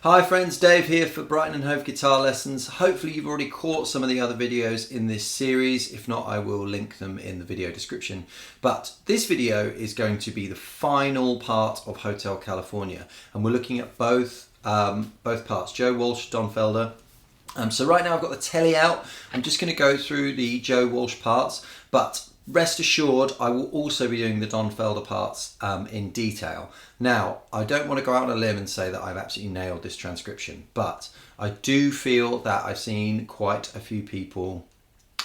Hi friends, Dave here for Brighton and Hove Guitar Lessons. Hopefully you've already caught some of the other videos in this series. If not, I will link them in the video description. But this video is going to be the final part of Hotel California, and we're looking at both parts, Joe Walsh, Don Felder. So right now I've got the telly out. I'm just going to go through the Joe Walsh parts, but rest assured I will also be doing the Don Felder parts in detail. Now, I don't want to go out on a limb and say that I've absolutely nailed this transcription, but I do feel that I've seen quite a few people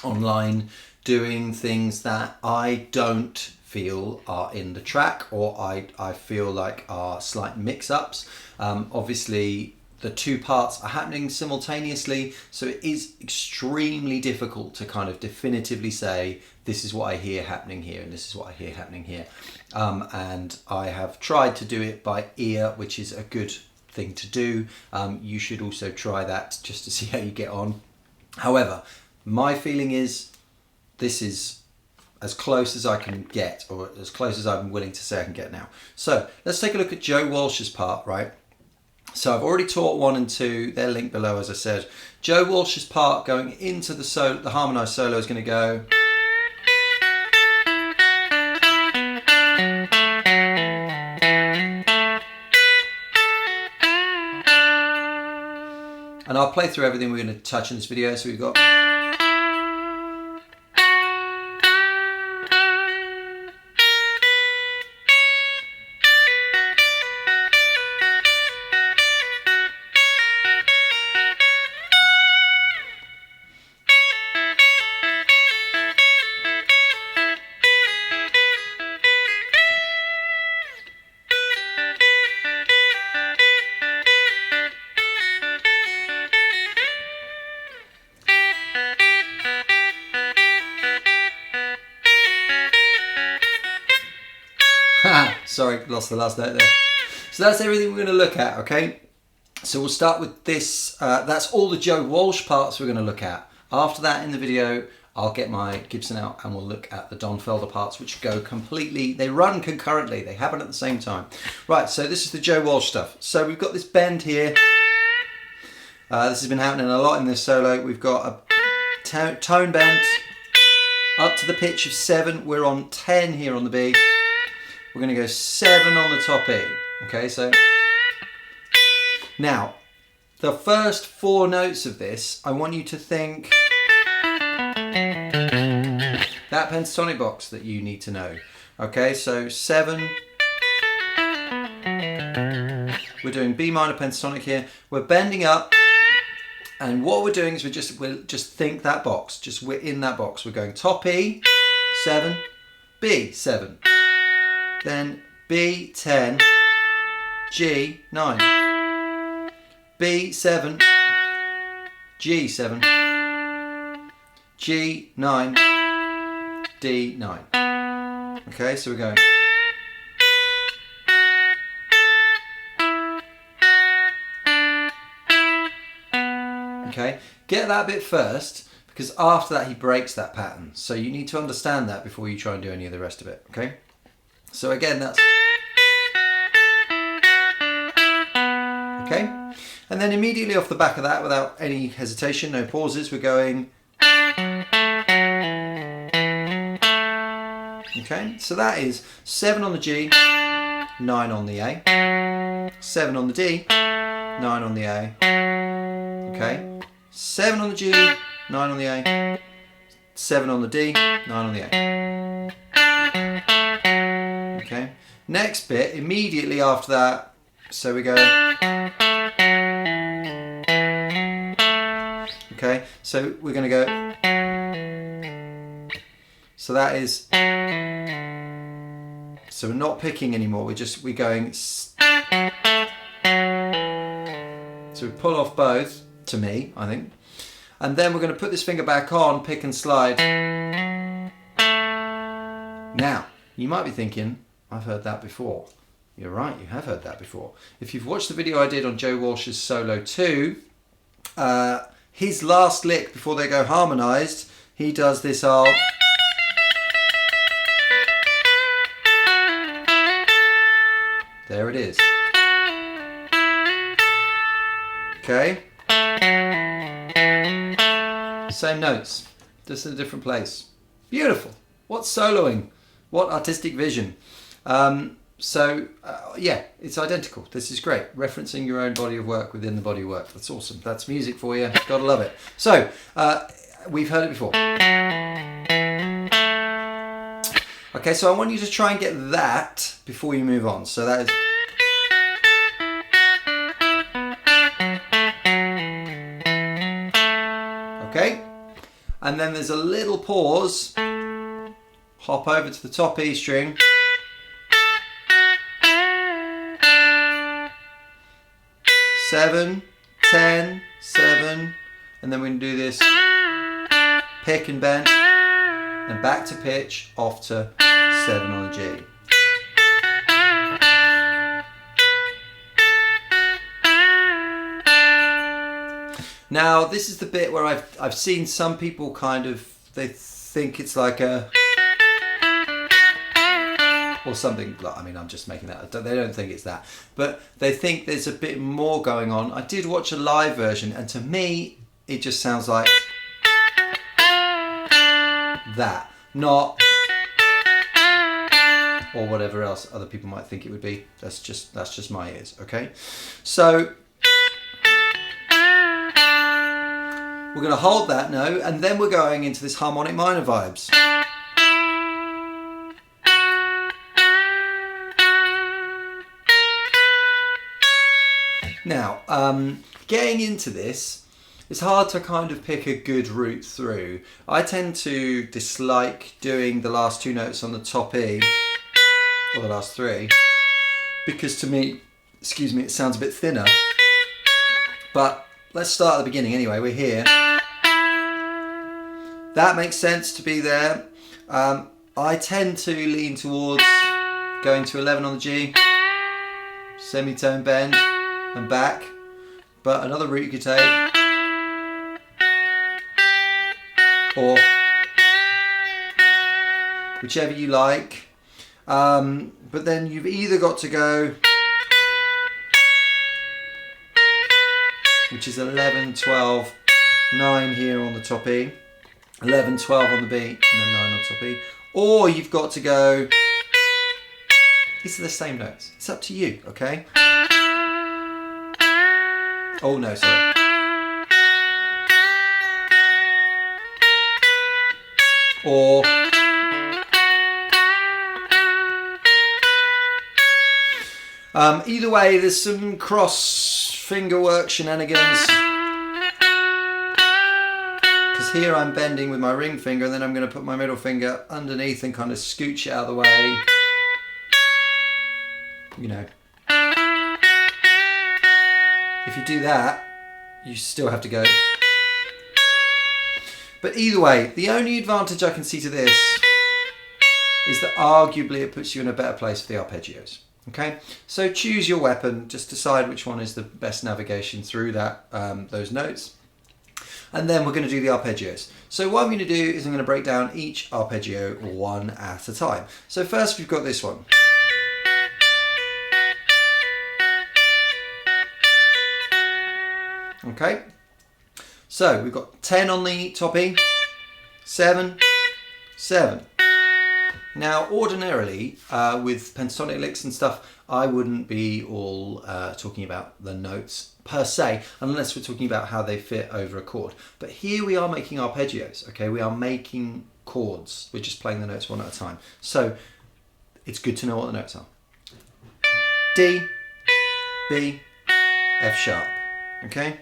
online doing things that I don't feel are in the track, or I feel like are slight mix-ups. Obviously, the two parts are happening simultaneously, so it is extremely difficult to kind of definitively say this is what I hear happening here and this is what I hear happening here. And I have tried to do it by ear, which is a good thing to do. You should also try that just to see how you get on. However, my feeling is this is as close as I can get, or as close as I'm willing to say I can get now. So let's take a look at Joe Walsh's part, right? So I've already taught 1 and 2, they're linked below as I said. Joe Walsh's part going into the solo, the harmonised solo, is going to go. And I'll play through everything we're going to touch in this video. So we've got. Sorry, lost the last note there. So that's everything we're going to look at, okay? So we'll start with this. That's all the Joe Walsh parts we're going to look at. After that in the video, I'll get my Gibson out and we'll look at the Don Felder parts, which go completely, they run concurrently. They happen at the same time. Right, so this is the Joe Walsh stuff. So we've got this bend here. This has been happening a lot in this solo. We've got a tone bend up to the pitch of 7. We're on 10 here on the B. We're going to go 7 on the top E. Okay, so now the first 4 notes of this, I want you to think that pentatonic box that you need to know. Okay, so 7. We're doing B minor pentatonic here. We're bending up, and what we're doing is we'll just think that box. Just we're in that box. We're going top E, 7, B, 7. Then B, 10, G, 9, B, 7, G, 7, G, 9, D, 9. Okay, so we're going. Okay, get that bit first, because after that he breaks that pattern. So you need to understand that before you try and do any of the rest of it, okay? So again, that's. Okay, and then immediately off the back of that, without any hesitation, no pauses, we're going. Okay, so that is 7 on the G, 9 on the A, 7 on the D, 9 on the A. Okay, 7 on the G, 9 on the A, 7 on the D, 9 on the A. Okay, next bit immediately after that, so we go. Okay, so we're going to go. So that is. So we're not picking anymore. We're going. So we pull off both. To me, I think, and then we're going to put this finger back on, pick and slide. Now you might be thinking, I've heard that before. You're right, you have heard that before. If you've watched the video I did on Joe Walsh's solo 2, his last lick before they go harmonised, he does this old. There it is. Okay? Same notes, just in a different place. Beautiful. What soloing? What artistic vision? Yeah, it's identical. This is great. Referencing your own body of work within the body of work. That's awesome. That's music for you. Gotta love it. So, we've heard it before. Okay, so I want you to try and get that before you move on. So that is... Okay? And then there's a little pause. Hop over to the top E string. Seven, 10, 7, and then we can do this pick and bend, and back to pitch, off to 7 on a G. Now this is the bit where I've seen some people they think it's like a... or something, I mean, I'm just making that, they don't think it's that, but they think there's a bit more going on. I did watch a live version, and to me, it just sounds like that, not, or whatever else other people might think it would be. That's just my ears, okay? So, we're gonna hold that note, and then we're going into this harmonic minor vibes. Now, getting into this, it's hard to kind of pick a good route through. I tend to dislike doing the last 2 notes on the top E, or the last 3, because to me, excuse me, it sounds a bit thinner. But let's start at the beginning anyway, we're here. That makes sense to be there. I tend to lean towards going to 11 on the G, semitone bend, and back, but another route you could take, or whichever you like, but then you've either got to go, which is 11, 12, 9 here on the top E, 11, 12 on the B, and then 9 on top E, or you've got to go, these are the same notes, it's up to you, okay? Oh no, sorry. Or either way, there's some cross finger work shenanigans. Because here I'm bending with my ring finger, and then I'm going to put my middle finger underneath and kind of scooch it out of the way. You know. If you do that, you still have to go. But either way, the only advantage I can see to this is that arguably it puts you in a better place for the arpeggios. Okay, so choose your weapon, just decide which one is the best navigation through that those notes. And then we're going to do the arpeggios. So what I'm going to do is I'm going to break down each arpeggio one at a time. So first we've got this one. Okay, so we've got 10 on the top E, 7, 7. Now ordinarily with pentatonic licks and stuff, I wouldn't be all talking about the notes per se, unless we're talking about how they fit over a chord. But here we are making arpeggios, okay? We are making chords. We're just playing the notes one at a time. So it's good to know what the notes are. D, B, F sharp, okay?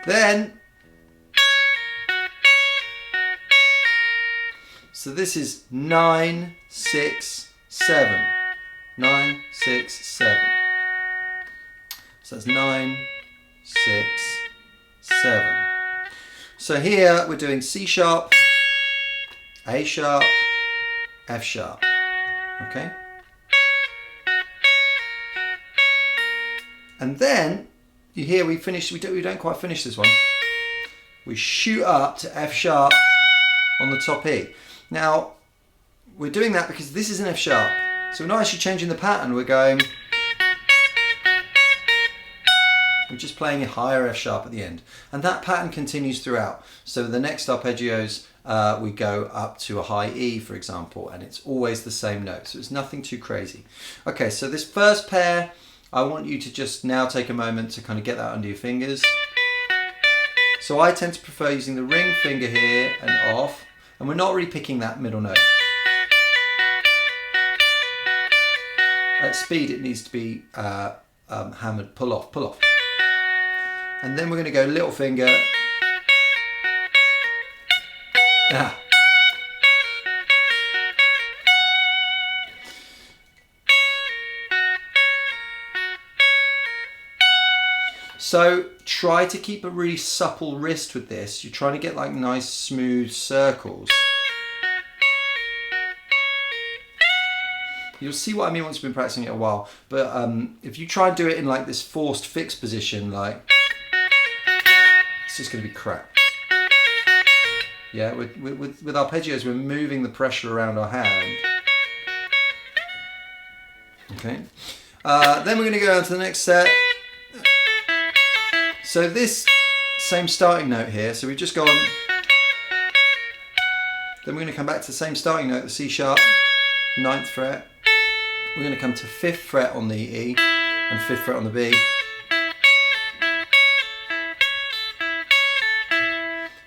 Then, so this is 9, 6, 7. 9, 6, 7. So that's 9, 6, 7. So here we're doing C sharp, A sharp, F sharp. Okay? And then you hear we don't quite finish this one. We shoot up to F sharp on the top E. Now we're doing that because this is an F sharp. So we're not actually changing the pattern, we're just playing a higher F sharp at the end. And that pattern continues throughout. So the next arpeggios, we go up to a high E, for example, and it's always the same note. So it's nothing too crazy. Okay, so this first pair, I want you to just now take a moment to kind of get that under your fingers. So I tend to prefer using the ring finger here and off, and we're not really picking that middle note. At speed, it needs to be hammered, pull off, pull off. And then we're going to go little finger. Ah. So try to keep a really supple wrist with this. You're trying to get like nice smooth circles. You'll see what I mean once you've been practicing it a while. But if you try and do it in like this forced fixed position, like, it's just going to be crap. Yeah, with arpeggios, we're moving the pressure around our hand. Okay. Then we're going to go on to the next set. So this same starting note here, so we've just gone. Then we're going to come back to the same starting note, the C sharp, 9th fret. We're going to come to 5th fret on the E and 5th fret on the B.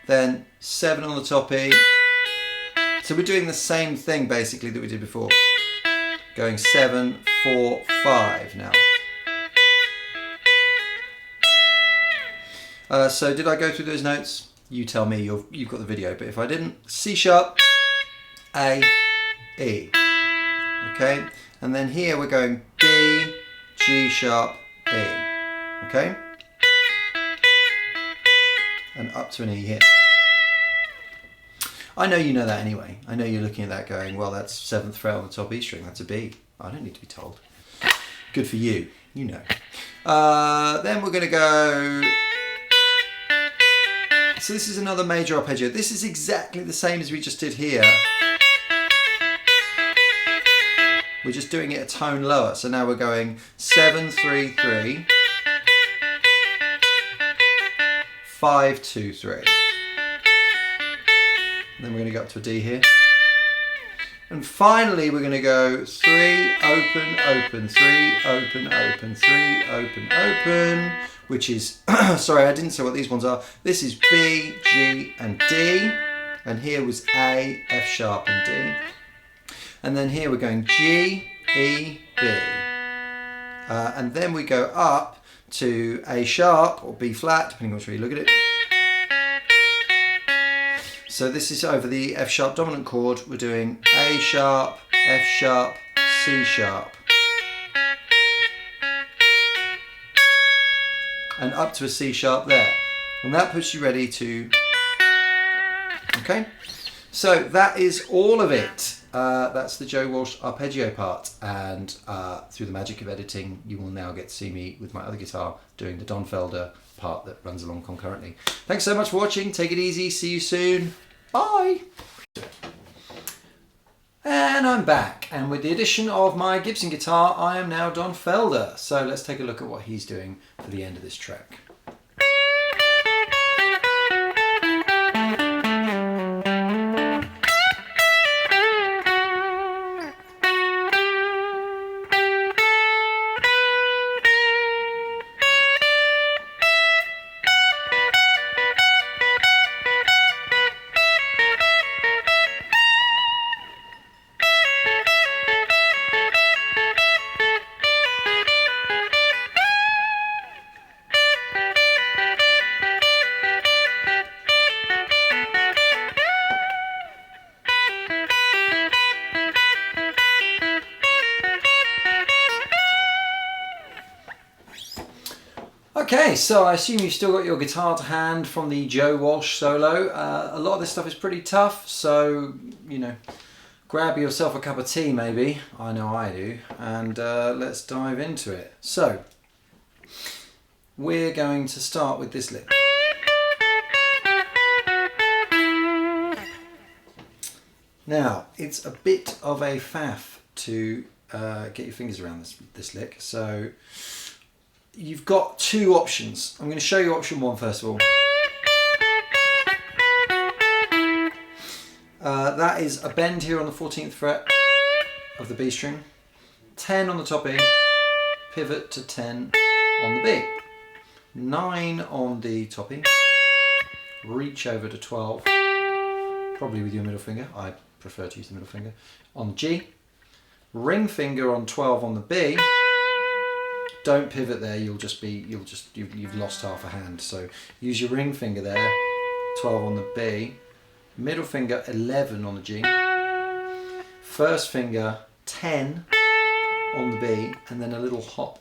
Then 7 on the top E. So we're doing the same thing basically that we did before. Going 7, 4, 5 now. So did I go through those notes? You tell me, you've got the video, but if I didn't, C sharp, A, E. Okay, and then here we're going B, G sharp, E. Okay, and up to an E here. I know you know that anyway. I know you're looking at that going, well, that's 7th fret on the top E string, that's a B. I don't need to be told. Good for you, you know. Then we're going to go. So this is another major arpeggio. This is exactly the same as we just did here. We're just doing it a tone lower. So now we're going 7, 3, 3, 5, 2, 3. And then we're going to go up to a D here. And finally we're going to go 3, open, open, 3, open, open, 3, open, open, which is, sorry, I didn't say what these ones are. This is B, G, and D. And here was A, F sharp, and D. And then here we're going G, E, B. And then we go up to A sharp or B flat, depending on which way you look at it. So this is over the F sharp dominant chord. We're doing A sharp, F sharp, C sharp. And up to a C sharp there. And that puts you ready to, okay? So that is all of it. That's the Joe Walsh arpeggio part. And through the magic of editing, you will now get to see me with my other guitar doing the Don Felder part that runs along concurrently. Thanks so much for watching. Take it easy. See you soon. Bye. And I'm back. And with the addition of my Gibson guitar, I am now Don Felder. So let's take a look at what he's doing for the end of this track. Okay, so I assume you've still got your guitar to hand from the Joe Walsh solo. A lot of this stuff is pretty tough, so, you know, grab yourself a cup of tea maybe, I know I do, and let's dive into it. So, we're going to start with this lick. Now, it's a bit of a faff to get your fingers around this lick. So you've got two options. I'm going to show you option one first of all. That is a bend here on the 14th fret of the B string, 10 on the top E, pivot to 10 on the B, 9 on the top E, reach over to 12, probably with your middle finger, I prefer to use the middle finger, on the G, ring finger on 12 on the B. Don't pivot there, you've lost half a hand, so use your ring finger there, 12 on the B, middle finger 11 on the G, first finger 10 on the B, and then a little hop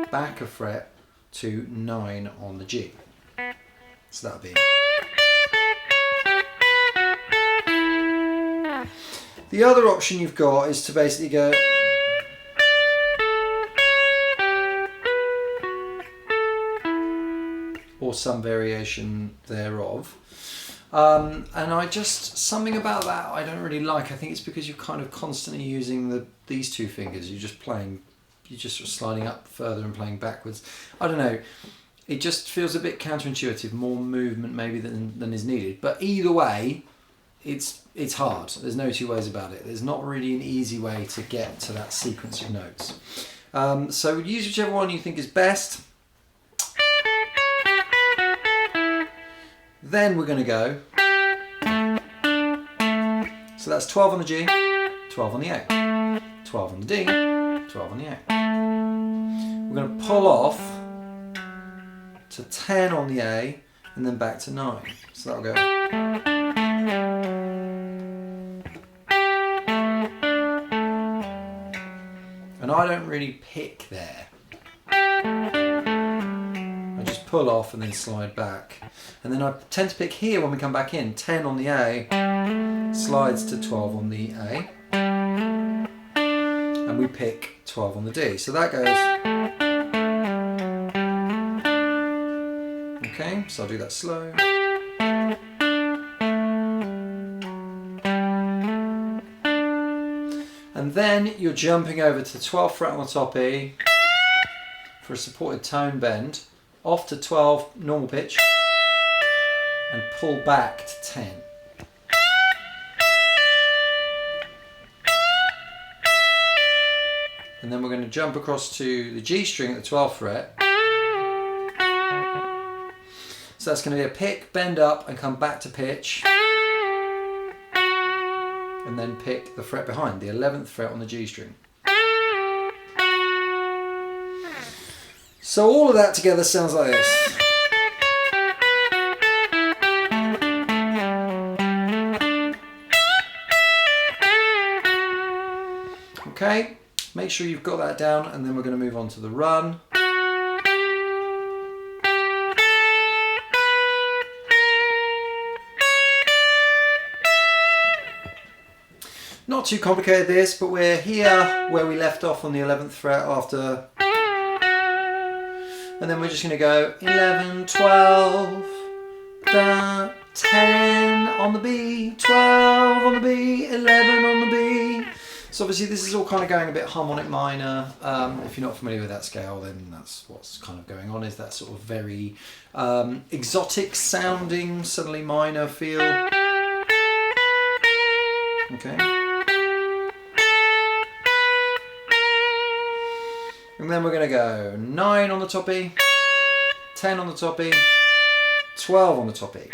back a fret to 9 on the G. So that'll be. The other option you've got is to basically go or some variation thereof. And something about that I don't really like. I think it's because you're kind of constantly using these two fingers. You're just sort of sliding up further and playing backwards. I don't know. It just feels a bit counterintuitive, more movement maybe than is needed. But either way, it's hard. There's no two ways about it. There's not really an easy way to get to that sequence of notes. So use whichever one you think is best. Then we're going to go, so that's 12 on the G, 12 on the A, 12 on the D, 12 on the A. We're going to pull off to 10 on the A and then back to 9. So that'll go. And I don't really pick there. I just pull off and then slide back. And then I tend to pick here when we come back in. 10 on the A, slides to 12 on the A. And we pick 12 on the D. So that goes. Okay, so I'll do that slow. And then you're jumping over to the 12th fret on the top E for a supported tone bend, off to 12 normal pitch, and pull back to 10. And then we're going to jump across to the G string at the 12th fret. So that's going to be a pick, bend up, and come back to pitch. And then pick the fret behind, the 11th fret on the G string. So all of that together sounds like this. Okay, make sure you've got that down, and then we're going to move on to the run. Not too complicated this, but we're here where we left off on the 11th fret after, and then we're just going to go 11, 12, 10 on the B, 12 on the B, 11 on the B. So obviously this is all kind of going a bit harmonic minor. If you're not familiar with that scale, then that's what's kind of going on, is that sort of very exotic sounding, suddenly minor feel. Okay. And then we're going to go 9 on the top E, 10 on the top E, 12 on the top E.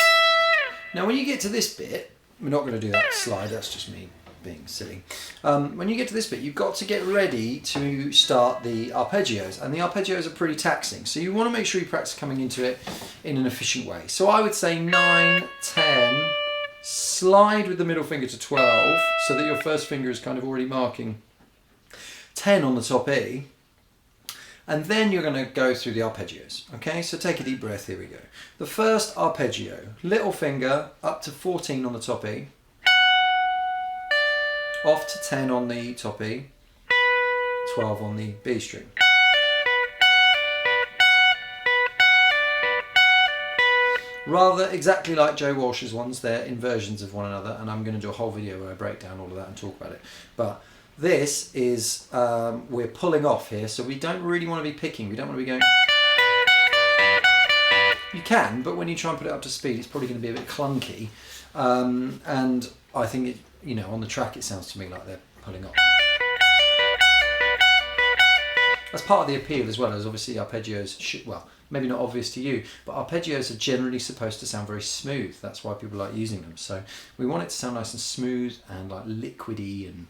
Now when you get to this bit, we're not going to do that slide, that's just me being silly. When you get to this bit, you've got to get ready to start the arpeggios, and the arpeggios are pretty taxing, so you want to make sure you practice coming into it in an efficient way. So I would say 9, 10, slide with the middle finger to 12, so that your first finger is kind of already marking 10 on the top E, and then you're going to go through the arpeggios. Okay, so take a deep breath, here we go. The first arpeggio, little finger up to 14 on the top E, off to 10 on the top E, 12 on the B string. Rather exactly like Joe Walsh's ones, they're inversions of one another, and I'm going to do a whole video where I break down all of that and talk about it. But This is, we're pulling off here, so we don't really want to be picking. We don't want to be going... You can, but when you try and put it up to speed, it's probably going to be a bit clunky. And I think, it, you know, on the track it sounds to me like they're pulling off. That's part of the appeal as well, as obviously arpeggios should, well, maybe not obvious to you, but arpeggios are generally supposed to sound very smooth. That's why people like using them. So we want it to sound nice and smooth and like liquidy and...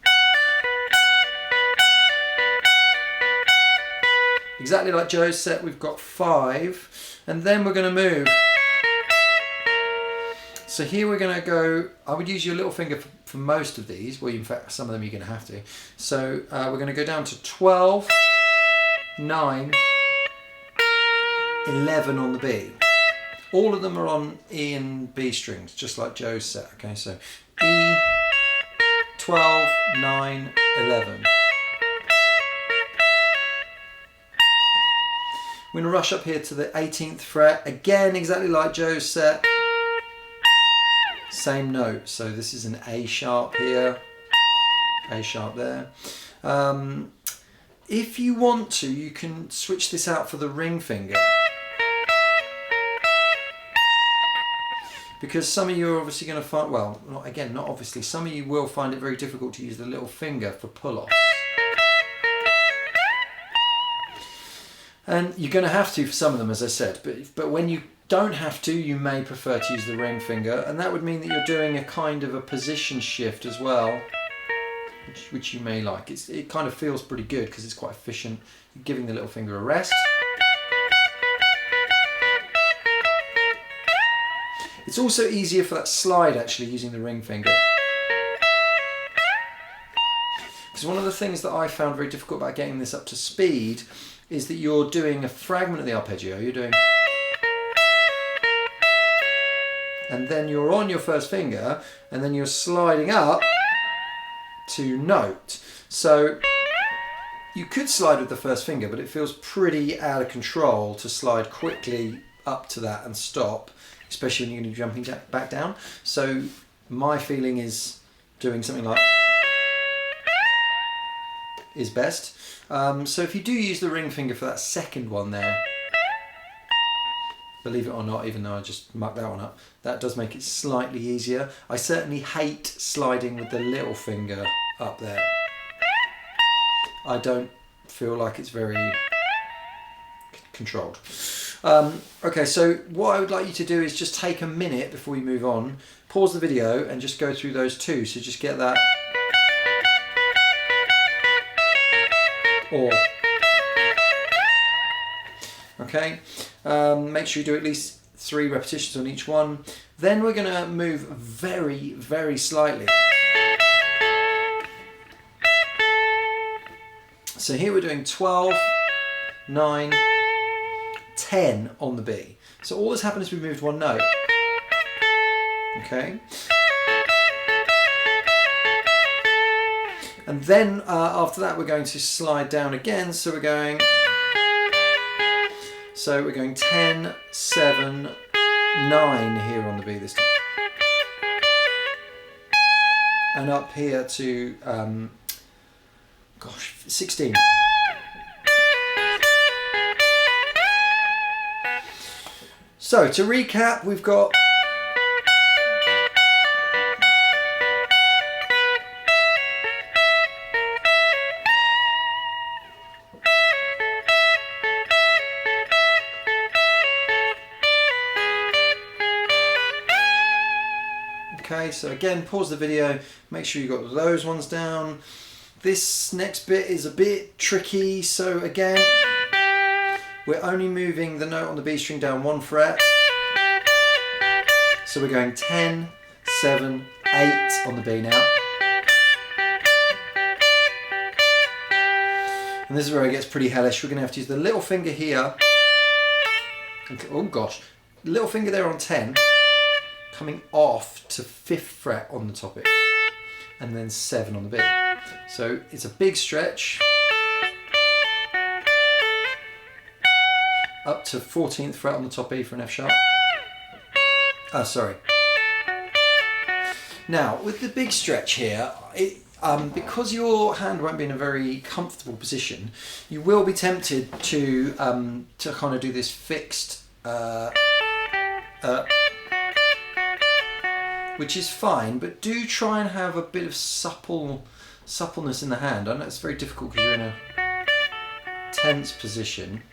Exactly like Joe's set, we've got 5, and then we're going to move. So here we're going to go, I would use your little finger for most of these, well in fact some of them you're going to have to. So we're going to go down to 12, 9, 11 on the B. All of them are on E and B strings, just like Joe's set, okay? So E, 12, 9, 11. We're going to rush up here to the 18th fret, again exactly like Joe's set. Same note, so this is an A sharp here, A sharp there. If you want to, you can switch this out for the ring finger. Because some of you are obviously going to find, well, not obviously, some of you will find it very difficult to use the little finger for pull-offs. And you're going to have to for some of them, as I said, but when you don't have to, you may prefer to use the ring finger, and that would mean that you're doing a kind of a position shift as well, which you may like. It kind of feels pretty good because it's quite efficient. You're giving the little finger a rest. It's also easier for that slide actually using the ring finger. Because one of the things that I found very difficult about getting this up to speed is that you're doing a fragment of the arpeggio, you're doing... And then you're on your first finger, and then you're sliding up to note. So you could slide with the first finger, but it feels pretty out of control to slide quickly up to that and stop, especially when you're going to be jumping back down. So my feeling is doing something like is best. So if you do use the ring finger for that second one there, believe it or not, even though I just mucked that one up, that does make it slightly easier. I certainly hate sliding with the little finger up there. I don't feel like it's very controlled. Okay, so what I would like you to do is just take a minute before we move on, pause the video and just go through those two. So just get that. Or. Okay, make sure you do at least 3 repetitions on each one. Then we're going to move very, very slightly. So here we're doing 12, 9, 10 on the B. So all that's happened is we've moved one note. Okay. And then after that we're going to slide down again. So we're going 10, 7, 9 here on the B this time. And up here to 16. So to recap, we've got okay, so again, pause the video, make sure you got those ones down. This next bit is a bit tricky, so again, we're only moving the note on the B string down 1 fret. So we're going 10, 7, 8 on the B now. And this is where it gets pretty hellish. We're going to have to use the little finger here. Oh gosh, little finger there on 10, coming off to 5th fret on the top it, and then 7 on the B. So it's a big stretch up to 14th fret on the top E for an F sharp. Sorry. Now with the big stretch here, because your hand won't be in a very comfortable position, you will be tempted to kind of do this fixed, which is fine, but do try and have a bit of suppleness in the hand. I know it's very difficult because you're in a tense position.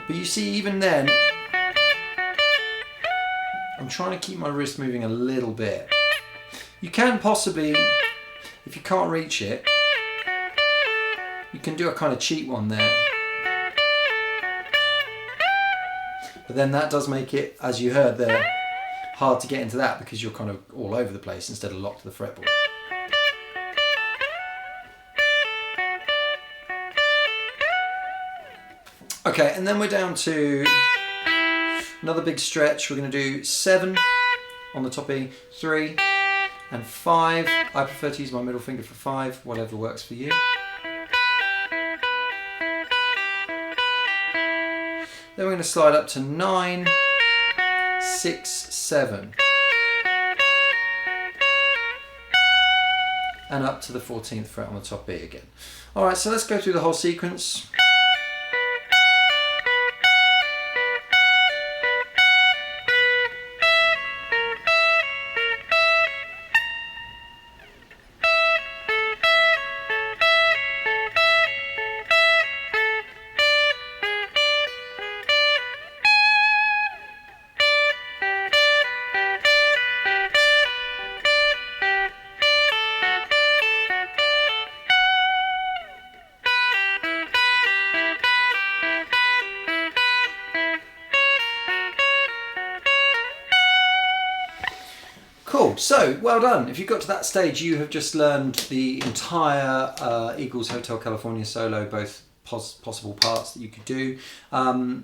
But you see, even then, I'm trying to keep my wrist moving a little bit. You can possibly, if you can't reach it, you can do a kind of cheat one there. But then that does make it, as you heard there, hard to get into that because you're kind of all over the place instead of locked to the fretboard. Okay, and then we're down to another big stretch. We're going to do 7 on the top E, 3 and 5. I prefer to use my middle finger for 5, whatever works for you. Then we're going to slide up to 9, 6, 7. And up to the 14th fret on the top E again. Alright, so let's go through the whole sequence. Cool, so well done. If you got to that stage, you have just learned the entire Eagles Hotel California solo, both possible parts that you could do. A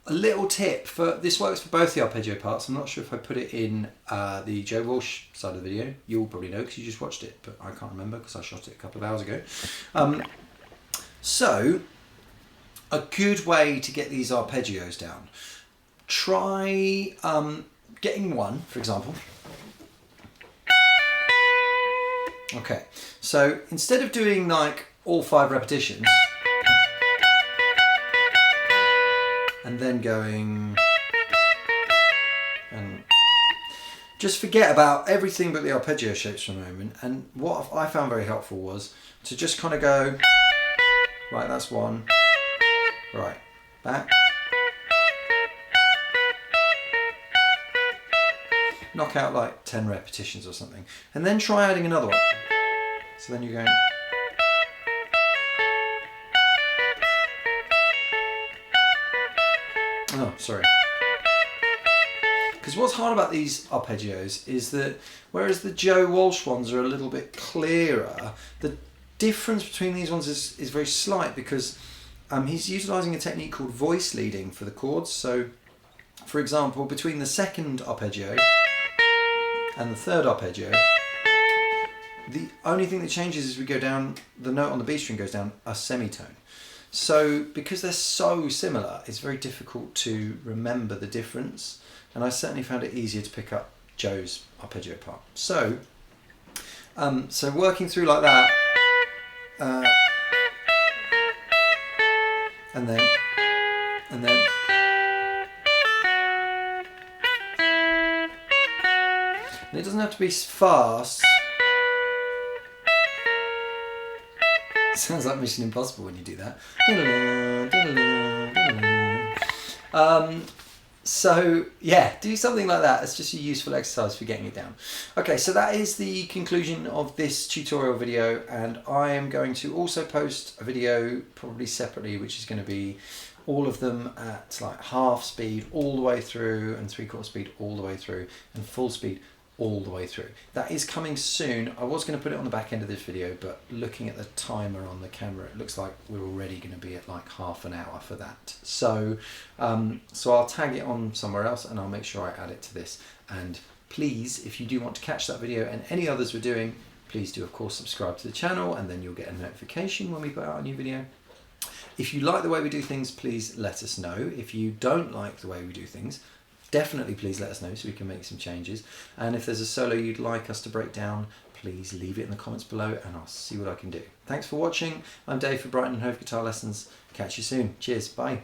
little tip, for this works for both the arpeggio parts. I'm not sure if I put it in the Joe Walsh side of the video. You'll probably know because you just watched it, but I can't remember because I shot it a couple of hours ago. So, a good way to get these arpeggios down. Try getting one, for example. Okay, so instead of doing like all 5 repetitions and then going and just forget about everything but the arpeggio shapes for a moment, and what I found very helpful was to just kind of go, right, that's 1, right, back, knock out like 10 repetitions or something, and then try adding another one. So then you're going, oh, sorry. Because what's hard about these arpeggios is that whereas the Joe Walsh ones are a little bit clearer, the difference between these ones is very slight because he's utilising a technique called voice leading for the chords. So, for example, between the second arpeggio and the third arpeggio, the only thing that changes is we go down, the note on the B string goes down a semitone. So because they're so similar, it's very difficult to remember the difference, and I certainly found it easier to pick up Joe's arpeggio part. So, so working through like that, and then, and it doesn't have to be fast. Sounds like Mission Impossible when you do that. So yeah, do something like that. It's just a useful exercise for getting it down. Okay, so that is the conclusion of this tutorial video, and I am going to also post a video probably separately, which is going to be all of them at like half speed all the way through, and 3/4 speed all the way through, and full speed all the way through. That is coming soon. I was going to put it on the back end of this video, but looking at the timer on the camera, it looks like we're already going to be at like half an hour for that. So, so I'll tag it on somewhere else, and I'll make sure I add it to this. And please, if you do want to catch that video and any others we're doing, please do of course subscribe to the channel, and then you'll get a notification when we put out a new video. If you like the way we do things, please let us know. If you don't like the way we do things, definitely please let us know so we can make some changes. And if there's a solo you'd like us to break down, please leave it in the comments below and I'll see what I can do. Thanks for watching. I'm Dave for Brighton & Hove Guitar Lessons. Catch you soon. Cheers. Bye.